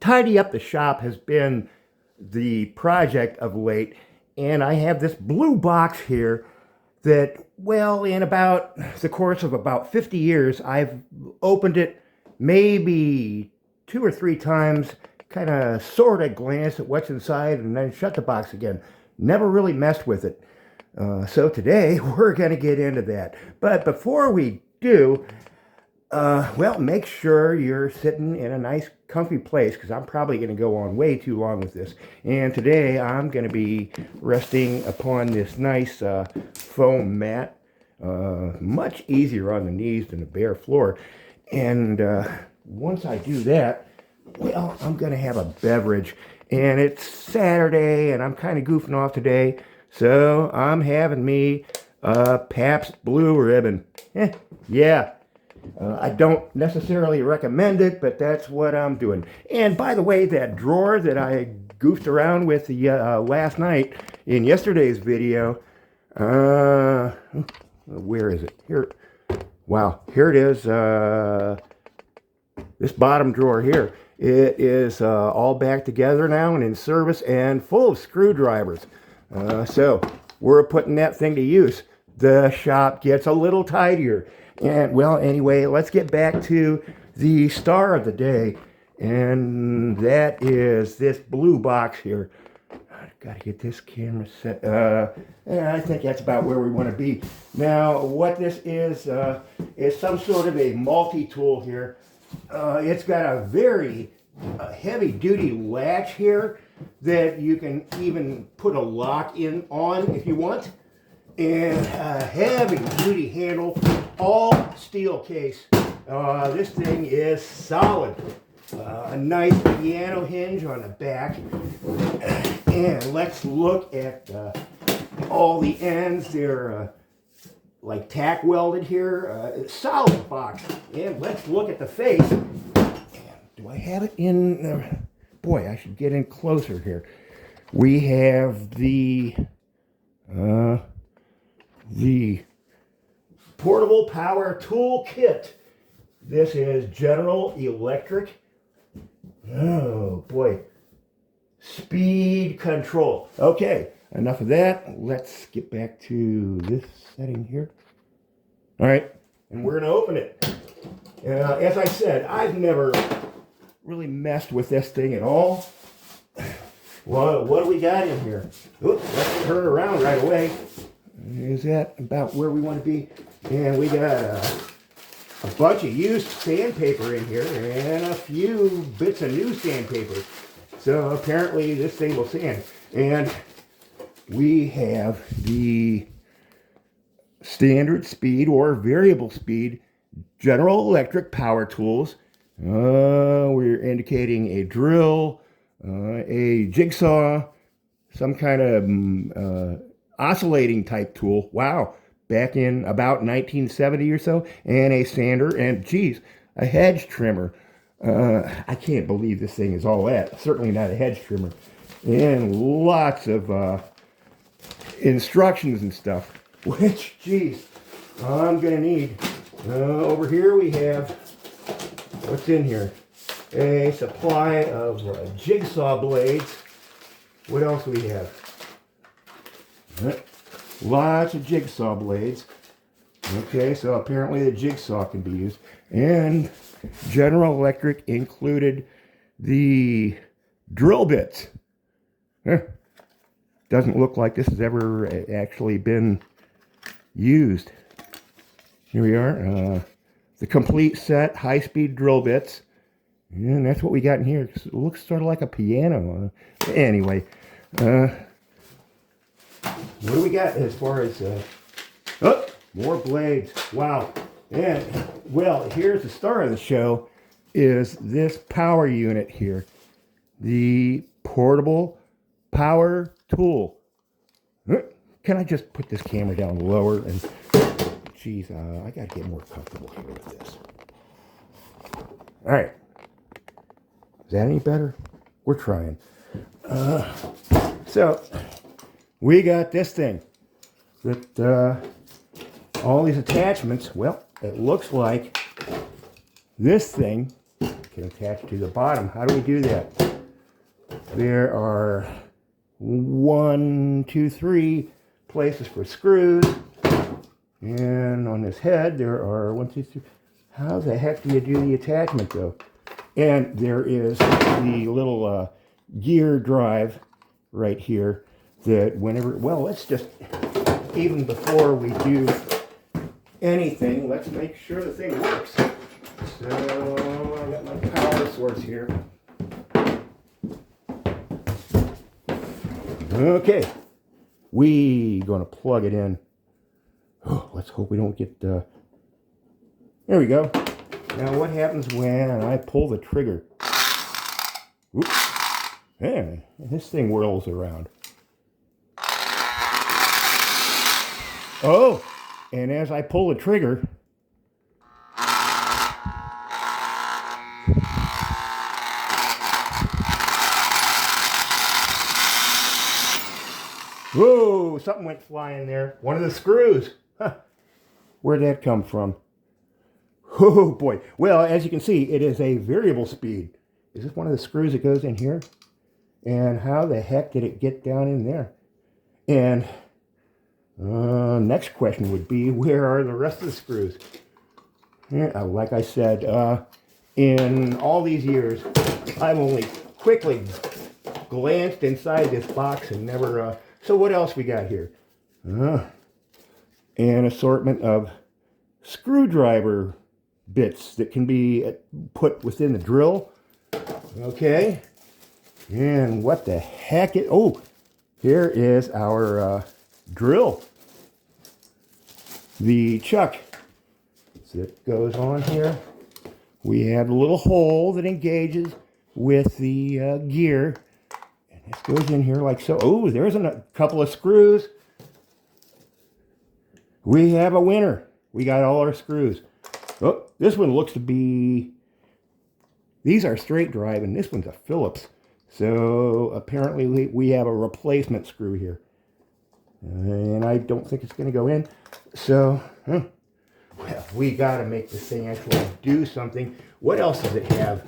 tidy up the shop has been the project of late, and I have this blue box here that, well, in about the course of about 50 years, I've opened it maybe 2 or 3 times, kind of sort of glanced at what's inside and then shut the box again. Never really messed with it. So today we're going to get into that. But before we do, well, make sure you're sitting in a nice comfy place, because I'm probably going to go on way too long with this. And today I'm going to be resting upon this nice foam mat. Much easier on the knees than a bare floor. And once I do that, well, I'm going to have a beverage. And it's Saturday, and I'm kind of goofing off today. So I'm having me a Pabst Blue Ribbon. Yeah. I don't necessarily recommend it, but that's what I'm doing. And by the way, that drawer that I goofed around with last night in yesterday's video, where is it? Here. Wow, here it is. This bottom drawer here. It is all back together now and in service and full of screwdrivers. So we're putting that thing to use. The shop gets a little tidier. And, well, anyway, let's get back to the star of the day, and that is this blue box here. I've got to get this camera set. I think that's about where we want to be. Now, what this is some sort of a multi-tool here. It's got a very heavy-duty latch here that you can even put a lock in on if you want. And a heavy-duty handle, all steel case. This thing is solid. A nice piano hinge on the back. And let's look at all the ends. They're like tack welded here. Solid box. And let's look at the face. Do I have it in? Boy, I should get in closer here. We have the portable power tool kit. This is General Electric. Oh boy. Speed control. Okay, enough of that. Let's get back to this setting here. All right, and we're going to open it. As I said, I've never really messed with this thing at all. Well, what do we got in here? Oops, let's turn it around right away. Is that about where we want to be? And we got a bunch of used sandpaper in here and a few bits of new sandpaper. So apparently this thing will sand. And we have the standard speed or variable speed General Electric power tools. We're indicating a drill, a jigsaw, some kind of oscillating type tool. Wow, back in about 1970 or so. And a sander and, geez, a hedge trimmer. I can't believe this thing is all that. Certainly not a hedge trimmer. And lots of instructions and stuff, which, geez, I'm going to need. Over here we have, what's in here? A supply of jigsaw blades. What else do we have? Lots of jigsaw blades. Okay, so apparently the jigsaw can be used. And General Electric included the drill bits. Doesn't look like this has ever actually been used. Here we are. The complete set, high-speed drill bits. And that's what we got in here. It looks sort of like a piano. Anyway. What do we got as far as, oh, more blades. Wow. And, well, here's the star of the show, is this power unit here. The portable power tool. Can I just put this camera down lower? And, geez, I got to get more comfortable here with this. All right. Is that any better? We're trying. So, we got this thing that all these attachments, well, it looks like this thing can attach to the bottom. How do we do that? There are 1, 2, 3 places for screws. And on this head, there are 1, 2, 3. How the heck do you do the attachment, though? And there is the little gear drive right here that whenever, well, let's just, even before we do anything, let's make sure the thing works. So I got my power source here. Okay, we gonna plug it in. Oh, let's hope we don't get, there we go. Now what happens when I pull the trigger? Oops. Man, this thing whirls around. Oh, and as I pull the trigger, whoa, something went flying there. One of the screws. Huh. Where'd that come from? Oh boy. Well, as you can see, it is a variable speed. Is this one of the screws that goes in here? And how the heck did it get down in there? And next question would be, where are the rest of the screws? Yeah, like I said, in all these years, I've only quickly glanced inside this box and never, so what else we got here? An assortment of screwdriver bits that can be put within the drill. Okay. And what the heck is, oh, here is our drill. The chuck that goes on here. We have a little hole that engages with the gear. And this goes in here like so. Oh, there's a couple of screws. We have a winner. We got all our screws. Oh, this one looks to be, these are straight drive and this one's a Phillips. So apparently we have a replacement screw here. And I don't think it's going to go in. So, well, we got to make this thing actually do something. What else does it have?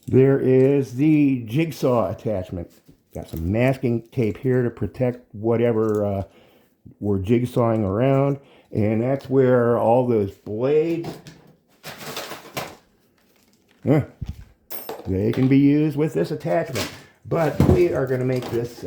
There is the jigsaw attachment. Got some masking tape here to protect whatever we're jigsawing around. And that's where all those blades, they can be used with this attachment. But we are going to make this,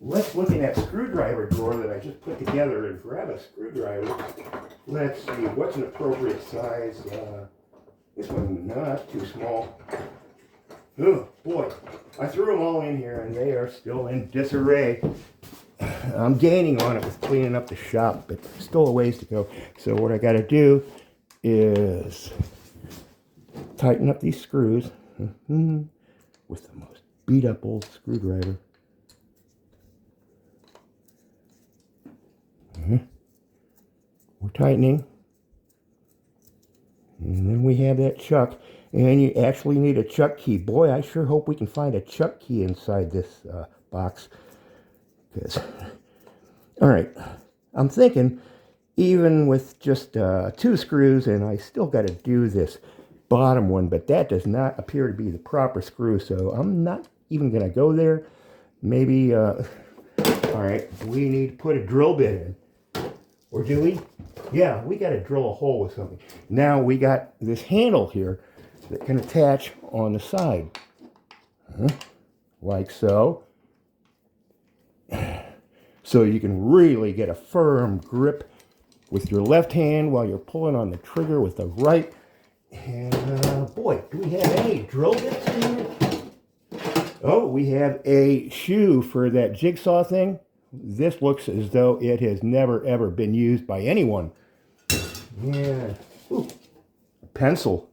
let's look in that screwdriver drawer that I just put together and grab a screwdriver. Let's see, what's an appropriate size? This one, no, that's too small. Oh, boy. I threw them all in here and they are still in disarray. I'm gaining on it with cleaning up the shop, but still a ways to go. So what I got to do is tighten up these screws with the most beat up old screwdriver. We're tightening. And then we have that chuck. And you actually need a chuck key. Boy, I sure hope we can find a chuck key inside this box. All right, I'm thinking even with just 2 screws, and I still got to do this bottom one, but that does not appear to be the proper screw, so I'm not even going to go there. Maybe, all right, we need to put a drill bit in. Or do we? Yeah, we got to drill a hole with something. Now we got this handle here that can attach on the side. Like so. So you can really get a firm grip with your left hand while you're pulling on the trigger with the right. And boy, do we have any drill bits in here? Oh, we have a shoe for that jigsaw thing. This looks as though it has never ever been used by anyone. Yeah. Ooh, a pencil.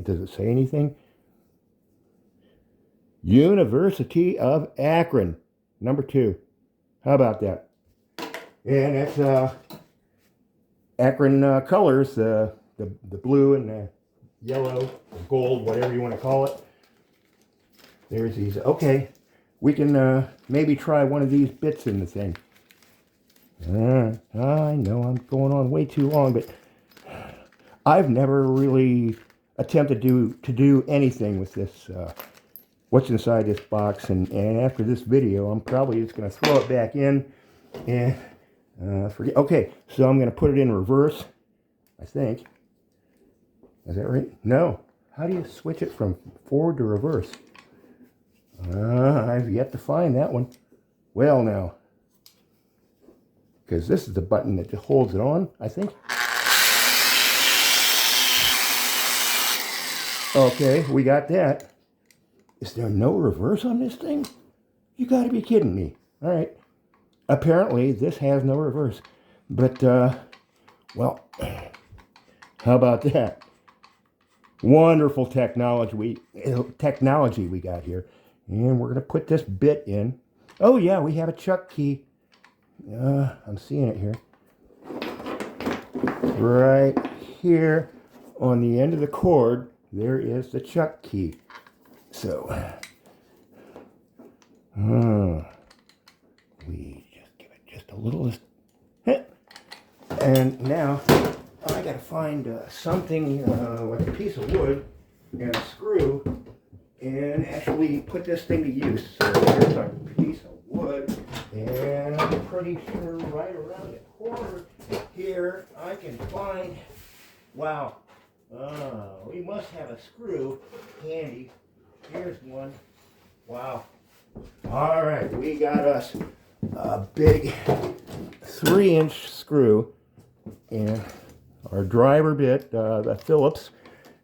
Does it say anything? University of Akron, number 2. How about that? And that's Akron colors, the blue and the yellow, or gold, whatever you want to call it. There's these. Okay, we can maybe try one of these bits in the thing. I know I'm going on way too long, but I've never really attempted to do anything with this, what's inside this box, and after this video, I'm probably just going to throw it back in and forget. Okay, so I'm going to put it in reverse, I think. Is that right? No. How do you switch it from forward to reverse? I've yet to find that one. Well, now, because this is the button that just holds it on, I think. Okay, we got that. Is there no reverse on this thing? You got to be kidding me. All right. Apparently, this has no reverse. But, well, how about that? Wonderful technology we got here. And we're going to put this bit in. Oh, yeah, we have a chuck key. I'm seeing it here. Right here on the end of the cord, there is the chuck key. So, we just give it just a little. And now, I got to find something like a piece of wood and a screw and actually put this thing to use. So here's our piece of wood, and I'm pretty sure right around the corner here I can find, wow, we must have a screw handy. Here's one. Wow. All right, we got us a big 3-inch screw and our driver bit, the Phillips,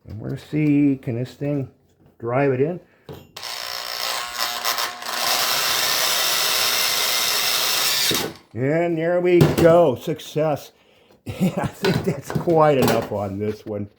and we're going to see, can this thing drive it in? And there we go, success. I think that's quite enough on this one.